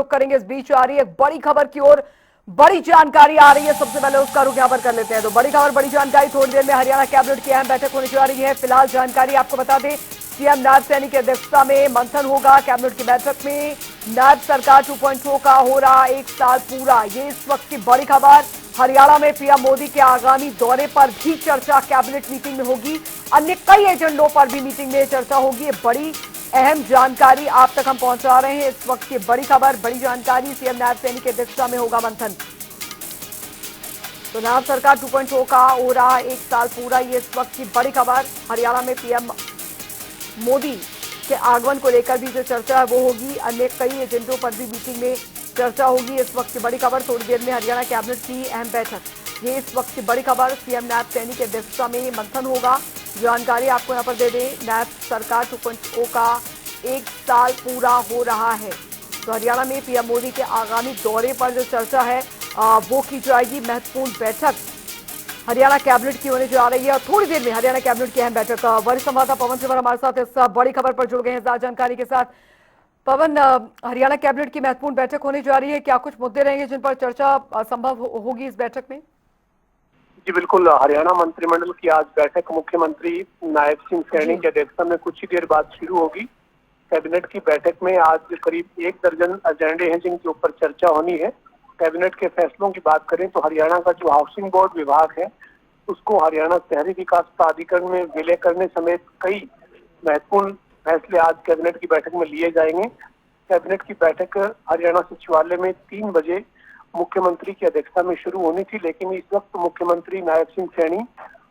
करेंगे। इस बीच आ रही है एक बड़ी खबर की ओर, बड़ी जानकारी आ रही है। सबसे पहले उसका रुख यहाँ पर कर लेते हैं। तो बड़ी खबर, बड़ी जानकारी, थोड़ी देर में हरियाणा कैबिनेट की अहम बैठक होने जा रही है। फिलहाल जानकारी आपको बता दें, सीएम नायब सैनी की अध्यक्षता में मंथन होगा। कैबिनेट की बैठक में नायब सरकार 2.0 का हो रहा 1 साल पूरा, ये इस वक्त की बड़ी खबर। हरियाणा में पीएम मोदी के आगामी दौरे पर भी चर्चा कैबिनेट मीटिंग में होगी। अन्य कई एजेंडों पर भी मीटिंग में चर्चा होगी। ये बड़ी अहम जानकारी आप तक हम पहुंचा रहे हैं। इस वक्त की बड़ी खबर, बड़ी जानकारी, सीएम नायब सैनी की अध्यक्षता में होगा मंथन। तो नायब सरकार 2.0 का हो रहा 1 साल पूरा, ये इस वक्त की बड़ी खबर। हरियाणा में पीएम मोदी के आगमन को लेकर भी जो चर्चा है वो होगी। अन्य कई एजेंडों पर भी मीटिंग में चर्चा होगी। इस वक्त की बड़ी खबर, थोड़ी देर में हरियाणा कैबिनेट की अहम बैठक, ये इस वक्त की बड़ी खबर। सीएम नायब सैनी की अध्यक्षता में मंथन होगा। जानकारी आपको यहाँ पर दे दें, नायब सरकार 2.0 का 1 साल पूरा हो रहा है। तो हरियाणा में पीएम मोदी के आगामी दौरे पर जो चर्चा है वो की जाएगी। महत्वपूर्ण बैठक हरियाणा कैबिनेट की होने जा रही है और थोड़ी देर में हरियाणा कैबिनेट की अहम बैठक। वरिष्ठ संवाददाता पवन सिवर हमारे साथ इस बड़ी खबर पर जुड़ गए हैं ज्यादा जानकारी के साथ। पवन, हरियाणा कैबिनेट की महत्वपूर्ण बैठक होने जा रही है, क्या कुछ मुद्दे रहेंगे जिन पर चर्चा संभव होगी इस बैठक में? जी बिल्कुल, हरियाणा मंत्रिमंडल की आज बैठक मुख्यमंत्री नायब सिंह सैनी की अध्यक्षता में कुछ ही देर बाद शुरू होगी। कैबिनेट की बैठक में आज करीब 1 दर्जन एजेंडे हैं जिनके ऊपर चर्चा होनी है। कैबिनेट के फैसलों की बात करें तो हरियाणा का जो हाउसिंग बोर्ड विभाग है उसको हरियाणा शहरी विकास प्राधिकरण में विलय करने समेत कई महत्वपूर्ण फैसले आज कैबिनेट की बैठक में लिए जाएंगे। कैबिनेट की बैठक हरियाणा सचिवालय में 3 बजे मुख्यमंत्री की अध्यक्षता में शुरू होनी थी, लेकिन इस वक्त मुख्यमंत्री नायब सिंह सैनी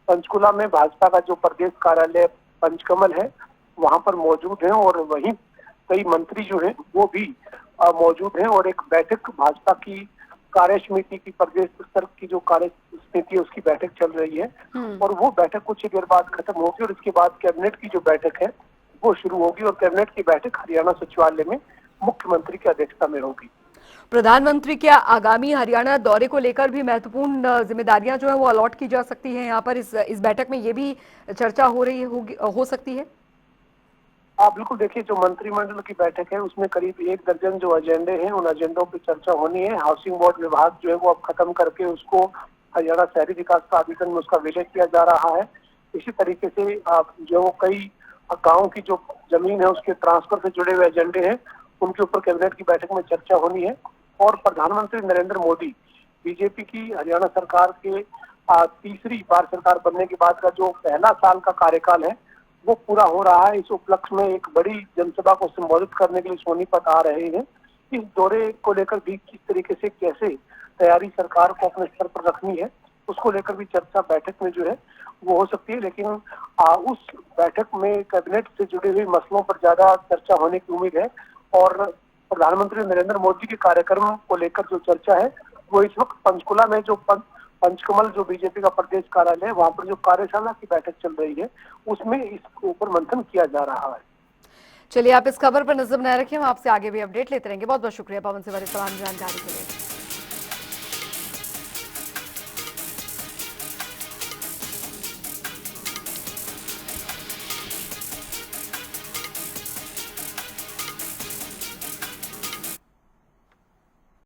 पंचकुला में भाजपा का जो प्रदेश कार्यालय पंचकमल है वहां पर मौजूद हैं और वहीं कई मंत्री जो हैं वो भी मौजूद हैं और एक बैठक भाजपा की कार्य समिति की प्रदेश स्तर की जो कार्य समिति है उसकी बैठक चल रही है और वो बैठक कुछ ही देर बाद खत्म होगी और इसके बाद कैबिनेट की जो बैठक है वो शुरू होगी और कैबिनेट की बैठक हरियाणा सचिवालय में मुख्यमंत्री की अध्यक्षता में होगी। प्रधानमंत्री के आगामी हरियाणा दौरे को लेकर भी महत्वपूर्ण जिम्मेदारियां जो है वो अलॉट की जा सकती हैं यहाँ पर। इस बैठक में ये भी चर्चा हो रही होगी, हो सकती है। आप बिल्कुल देखिए, जो मंत्रिमंडल की बैठक है उसमें करीब 1 दर्जन जो एजेंडे हैं उन एजेंडों पर चर्चा होनी है। हाउसिंग बोर्ड विभाग जो है वो अब खत्म करके उसको हरियाणा शहरी विकास प्राधिकरण में उसका विलय किया जा रहा है। इसी तरीके से जो कई गाँव की जो जमीन है उसके ट्रांसफर से जुड़े हुए एजेंडे हैं उनके ऊपर कैबिनेट की बैठक में चर्चा होनी है। और प्रधानमंत्री नरेंद्र मोदी बीजेपी की हरियाणा सरकार के तीसरी बार सरकार बनने के बाद का जो पहला साल का कार्यकाल है वो पूरा हो रहा है। इस उपलक्ष्य में एक बड़ी जनसभा को संबोधित करने के लिए सोनीपत आ रहे हैं। इस दौरे को लेकर भी किस तरीके से कैसे तैयारी सरकार को अपने स्तर पर रखनी है उसको लेकर भी चर्चा बैठक में जो है वो हो सकती है, लेकिन उस बैठक में कैबिनेट से जुड़े हुए मसलों पर ज्यादा चर्चा होने की उम्मीद है। और प्रधानमंत्री नरेंद्र मोदी के कार्यक्रम को लेकर जो चर्चा है वो इस वक्त पंचकुला में जो पंचकमल जो बीजेपी का प्रदेश कार्यालय है वहां पर जो कार्यशाला की बैठक चल रही है उसमें इसके ऊपर मंथन किया जा रहा है। चलिए, आप इस खबर पर नजर बनाए रखिए, हम आपसे आगे भी अपडेट लेते रहेंगे। बहुत बहुत शुक्रिया पवन सिवर इस तमाम जानकारी के लिए।